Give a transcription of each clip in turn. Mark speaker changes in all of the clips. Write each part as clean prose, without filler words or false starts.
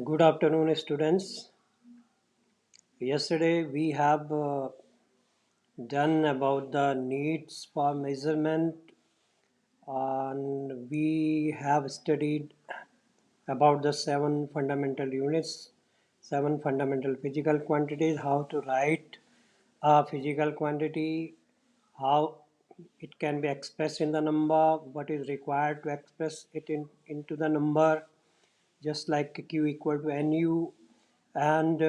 Speaker 1: Good afternoon, students. Yesterday we have done about the needs for measurement, and we have studied about the seven fundamental units, seven fundamental physical quantities, how to write a physical quantity, how it can be expressed in the number, what is required to express it into the number, just like Q equal to NU, and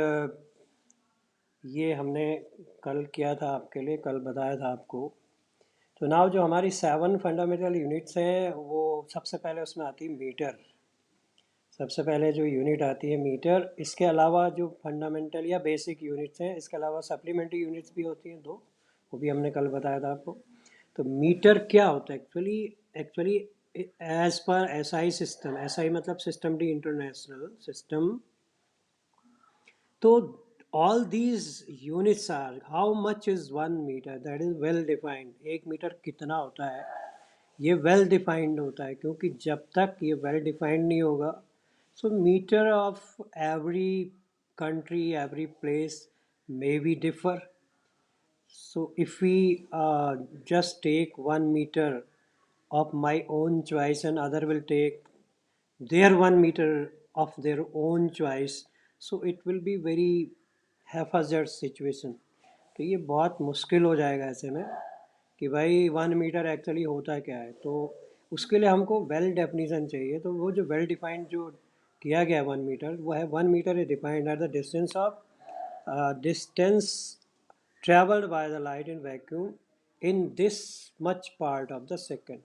Speaker 1: ये हमने कल किया था आपके लिए, कल बताया था आपको। तो नाउ जो हमारी सेवन फंडामेंटल यूनिट्स हैं वो सबसे पहले उसमें आती है मीटर। सबसे पहले जो यूनिट आती है मीटर। इसके अलावा जो फंडामेंटल या बेसिक यूनिट्स हैं, इसके अलावा सप्लीमेंट्री यूनिट्स भी होती हैं दो, वो भी हमने कल बताया था आपको। तो मीटर क्या होता है actually as per SI system, SI मतलब सिस्टम डी इंटरनेशनल सिस्टम। तो all these units are how much is 1 meter, that is well defined। 1 metre कितना होता है ये well defined होता है, क्योंकि जब तक ये well defined नहीं होगा, so meter of every country, every place may be differ। So if we just take 1 meter of my own choice and other will take their 1 meter of their own choice, so it will be very haphazard situation। तो ये बहुत मुश्किल हो जाएगा ऐसे में कि भाई 1 मीटर एक्चुअली होता क्या है। तो उसके लिए हमको वेल डेफिनेशन चाहिए। तो वो जो वेल डिफाइंड जो किया गया 1 मीटर, वो है 1 metre is defined at the distance of distance traveled by the light in vacuum in this much part of the second।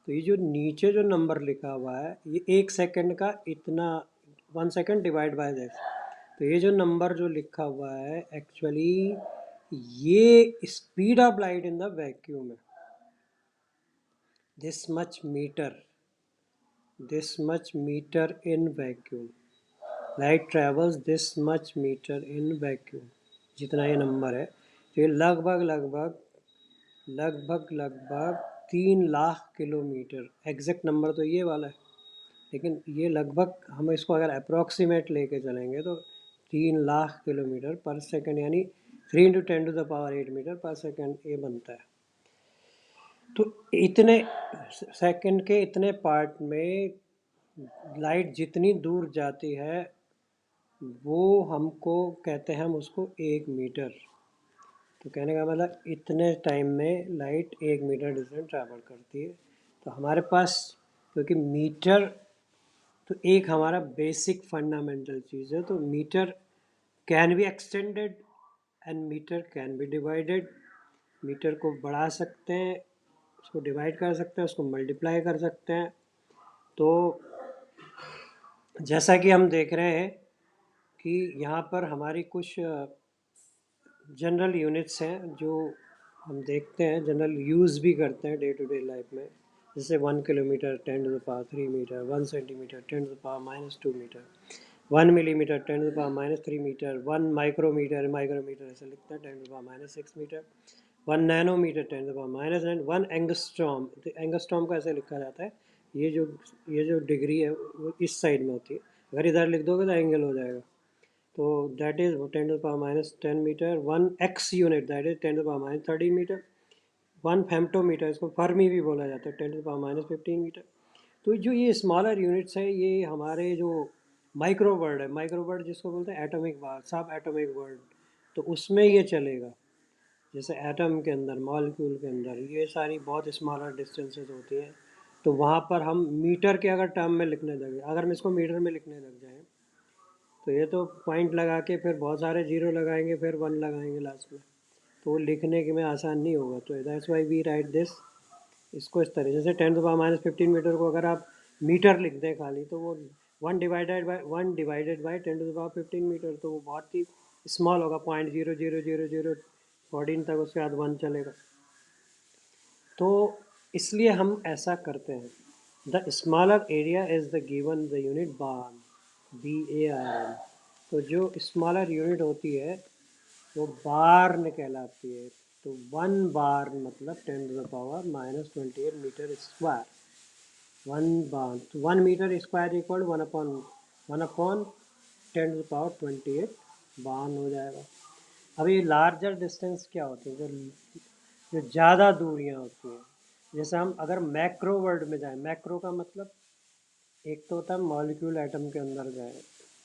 Speaker 1: तो ये जो नीचे जो नंबर लिखा हुआ है ये 1 सेकंड का इतना, 1 सेकंड डिवाइड बाय दिस। तो ये जो नंबर जो लिखा हुआ है एक्चुअली ये speed of light in the vacuum है। This much metre, this much metre in vacuum, light travels this much metre in vacuum. जितना ये नंबर है तो ये लगभग लगभग लगभग लगभग 3 लाख किलोमीटर। एग्जैक्ट नंबर तो ये वाला है, लेकिन ये लगभग हम इसको अगर अप्रॉक्सीमेट लेके चलेंगे तो 3 लाख किलोमीटर पर सेकंड, यानी 3 × 10⁸ मीटर पर सेकंड ये बनता है। तो इतने सेकंड के इतने पार्ट में लाइट जितनी दूर जाती है वो हमको कहते हैं, हम उसको 1 मीटर। तो कहने का मतलब इतने टाइम में लाइट 1 मीटर डिस्टेंस ट्रैवल करती है। तो हमारे पास, क्योंकि मीटर तो एक हमारा बेसिक फंडामेंटल चीज़ है, तो metre can be extended and metre can be divided. Metre को बढ़ा सकते हैं, उसको डिवाइड कर सकते हैं, उसको मल्टीप्लाई कर सकते हैं। तो जैसा कि हम देख रहे हैं कि यहाँ पर हमारी कुछ जनरल यूनिट्स हैं जो हम देखते हैं, जनरल यूज़ भी करते हैं डे टू डे लाइफ में। जैसे 1 किलोमीटर 10⁻³ मीटर, 1 सेंटीमीटर 10⁻⁻²मीटर, 1 मिलीमीटर 10⁻³ मीटर, 1 माइक्रोमीटर, माइक्रोमीटर ऐसे लिखते हैं 10⁻⁶मीटर, 1 नैनोमीटर 10⁻⁻, 1 एंगस्ट्रॉम। तो एंगस्ट्रॉम को ऐसे लिखा जाता है, ये जो डिग्री है वो इस साइड में होती है, अगर इधर लिख दोगे तो एंगल हो जाएगा। तो that is 10⁻⁻10 metre. 1 X unit that is 10⁻⁻13 metre. 1 femtometre, इसको फर्मी भी बोला जाता है, 10⁻⁻15 मीटर। तो जो ये स्मॉलर यूनिट्स है ये हमारे जो माइक्रो वर्ल्ड है, माइक्रो वर्ल्ड जिसको बोलते हैं एटॉमिक वर्ल्ड, सब एटॉमिक वर्ल्ड, तो उसमें ये चलेगा। जैसे एटम के अंदर, मॉलिक्यूल के अंदर ये सारी बहुत स्मॉलर डिस्टेंसेस होती हैं, तो वहाँ पर हम मीटर के अगर टर्म में लिखने लगे, अगर हम इसको मीटर में लिखने लग जाएँ तो ये तो पॉइंट लगा के फिर बहुत सारे जीरो लगाएंगे, फिर 1 लगाएंगे लास्ट में, तो लिखने के में आसान नहीं होगा। तो that's why we write this, इसको इस तरह जैसे 10⁻⁻15 मीटर को अगर आप मीटर लिख दें खाली, तो वो 1 डिवाइडेड बाई 10⁻⁻15 मीटर, तो वो बहुत ही स्मॉल होगा, 0.000014 तक, उसके बाद 1 चलेगा। तो इसलिए हम ऐसा करते हैं। The smaller area is the given the unit bar, BARN। तो जो स्मॉलर यूनिट होती है वो बार्न कहलाती है। तो 1 बार मतलब 10⁻⁻28 मीटर स्क्वायर। 1 बार, तो 1 मीटर स्क्वायर इक्वल 1 अपॉन 10⁻28 बावन हो जाएगा। अब ये लार्जर डिस्टेंस क्या होती है, जो ज़्यादा दूरियां होती हैं, जैसे हम अगर मैक्रो वर्ल्ड में जाएं, मैक्रो का मतलब एक तो होता है मॉलिक्यूल एटम के अंदर जाए,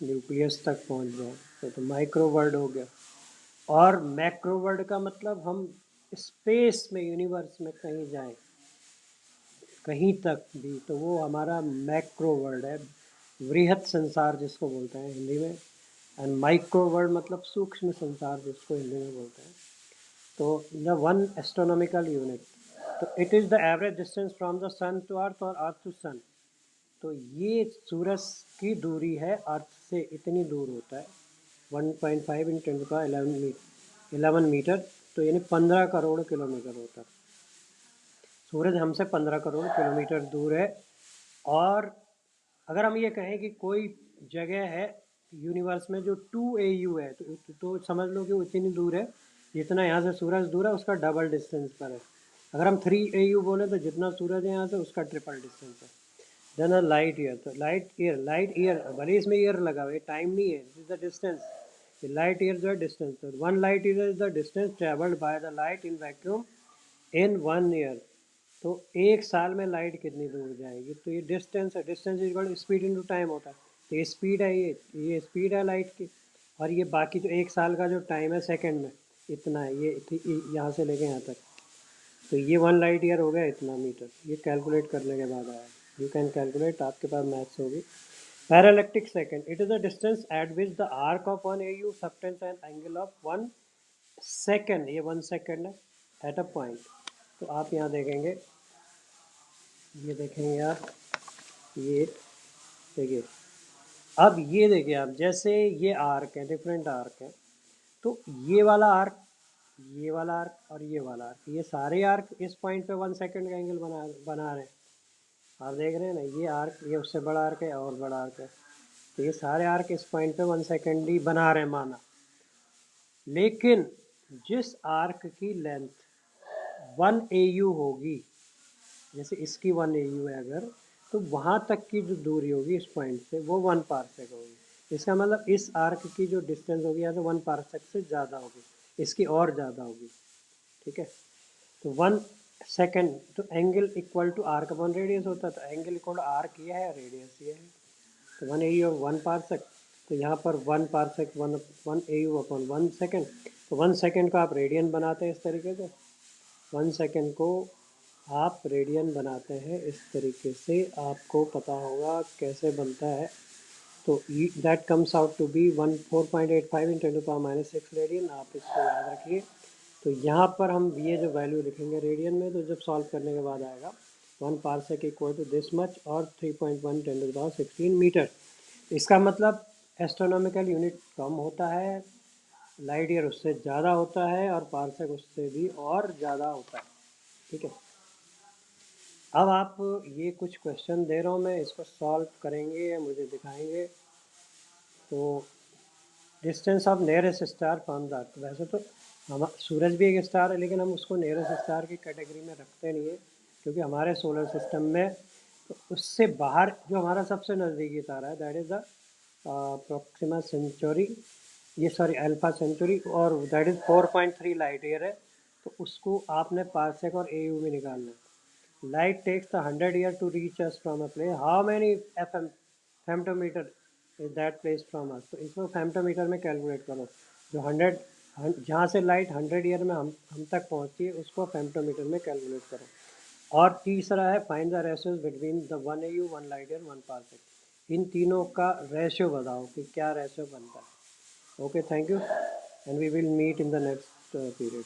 Speaker 1: न्यूक्लियस तक पहुंच जाए, तो माइक्रो वर्ल्ड हो गया। और मैक्रो वर्ल्ड का मतलब हम स्पेस में, यूनिवर्स में कहीं जाएं, कहीं तक भी, तो वो हमारा मैक्रो वर्ल्ड है, वृहत संसार जिसको बोलते हैं हिंदी में। एंड माइक्रो वर्ल्ड मतलब सूक्ष्म संसार जिसको हिंदी में बोलते हैं। तो द वन एस्ट्रोनॉमिकल यूनिट, तो it is the average distance from the sun to earth और अर्थ टू सन। तो ये सूरज की दूरी है, अर्थ से इतनी दूर होता है 1.5 × 10⁻11 मीटर, तो यानी 15 करोड़ किलोमीटर होता है। सूरज हमसे 15 करोड़ किलोमीटर दूर है। और अगर हम ये कहें कि कोई जगह है यूनिवर्स में जो 2 AU है, तो समझ लो कि वो इतनी दूर है जितना यहाँ से सूरज दूर है, उसका डबल डिस्टेंस पर है। अगर हम 3 AU बोले तो जितना सूरज है यहाँ से उसका ट्रिपल डिस्टेंस है। देन लाइट ईयर, तो लाइट ईयर भले इसमें ईयर लगा हुआ है, टाइम नहीं है, this is the distance. Light year जो है डिस्टेंस, तो 1 light year is the distance travelled by the light in vacuum in 1 year. तो एक साल में लाइट कितनी दूर जाएगी, तो ये डिस्टेंस है, distance equal speed into time होता है। तो ये स्पीड है, ये स्पीड है लाइट की। और ये बाकी जो एक साल का जो टाइम है सेकंड में, इतना है, ये यहाँ से लेके यहाँ तक। तो ये 1 लाइट ईयर हो गया इतना मीटर, ये कैलकुलेट करने के बाद आया। यू कैन कैलकुलेट, आपके पास मैथ्स होगी। Parallactic second, it is the distance at which the arc of 1 AU subtends an angle of 1 second, ये 1 सेकंड है एट अ पॉइंट। तो आप यहाँ देखेंगे, ये देखेंगे आप, ये देखिए, अब ये देखिए आप, जैसे ये आर्क है, डिफरेंट आर्क है, तो ये वाला आर्क, ये वाला आर्क और ये वाला आर्क, ये सारे आर्क इस पॉइंट पे 1 सेकंड का एंगल बना रहे हैं। आप देख रहे हैं ना, ये आर्क, ये उससे बड़ा आर्क है और बड़ा आर्क है, तो ये सारे आर्क इस पॉइंट पे 1 सेकंड ही बना रहे हैं माना। लेकिन जिस आर्क की लेंथ 1 AU होगी, जैसे इसकी 1 AU है अगर, तो वहाँ तक की जो दूरी होगी इस पॉइंट से, वो 1 पार्सेक होगी। इसका मतलब इस आर्क की जो डिस्टेंस होगी यहाँ से 1 पार्सेक से ज़्यादा होगी, इसकी और ज़्यादा होगी। ठीक है, तो 1 सेकंड, तो angle equal to arc upon radius होता है, तो एंगल इक्वल टू आर्क ये है, रेडियस ये है। तो 1 AU और 1 पार्सेक, तो यहाँ पर 1 पार्सेक 1 AU अपॉन 1 सेकंड, तो 1 सेकंड को आप रेडियन बनाते हैं इस तरीके से, 1 सेकंड को आप रेडियन बनाते हैं इस तरीके से, आपको पता होगा कैसे बनता है। तो that comes out to be 4.85 × 10⁻6 radian, आप इसको याद रखिए। तो यहाँ पर हम ये जो वैल्यू लिखेंगे रेडियन में, तो जब सॉल्व करने के बाद आएगा 1 parsec equal to this much और 3.1 × 10⁻16 मीटर। इसका मतलब एस्ट्रोनॉमिकल यूनिट कम होता है, लाइट ईयर उससे ज़्यादा होता है, और पार्सेक उससे भी और ज़्यादा होता है। ठीक है, अब आप ये कुछ क्वेश्चन दे रहा हूँ मैं, इसको सॉल्व करेंगे या मुझे दिखाएंगे। तो distance of nearest star from the earth, वैसे तो हम, सूरज भी एक स्टार है, लेकिन हम उसको नियरेस्ट स्टार की कैटेगरी में रखते नहीं है, क्योंकि हमारे सोलर सिस्टम में तो उससे बाहर जो हमारा सबसे नज़दीकी तारा है, that is the Proxima Centauri, ये सॉरी अल्फा सेंचुरी, और दैट इज़ 4.3 लाइट ईयर है। तो उसको आपने पार्सेक और AU में निकालना है। Light takes the 100 year to reach us from a place. How many femtometer is that place from us? तो इसको फेम्टोमीटर में कैलकुलेट करो। जो 100, जहाँ से लाइट 100 ईयर में हम तक पहुँचती है, उसको फेम्टोमीटर में कैलकुलेट करो। और तीसरा है find the ratios between the 1 AU 1 light year 1 parsec. इन तीनों का रेशियो बताओ कि क्या रेशियो बनता है। Okay, thank you, and we will meet in the next period.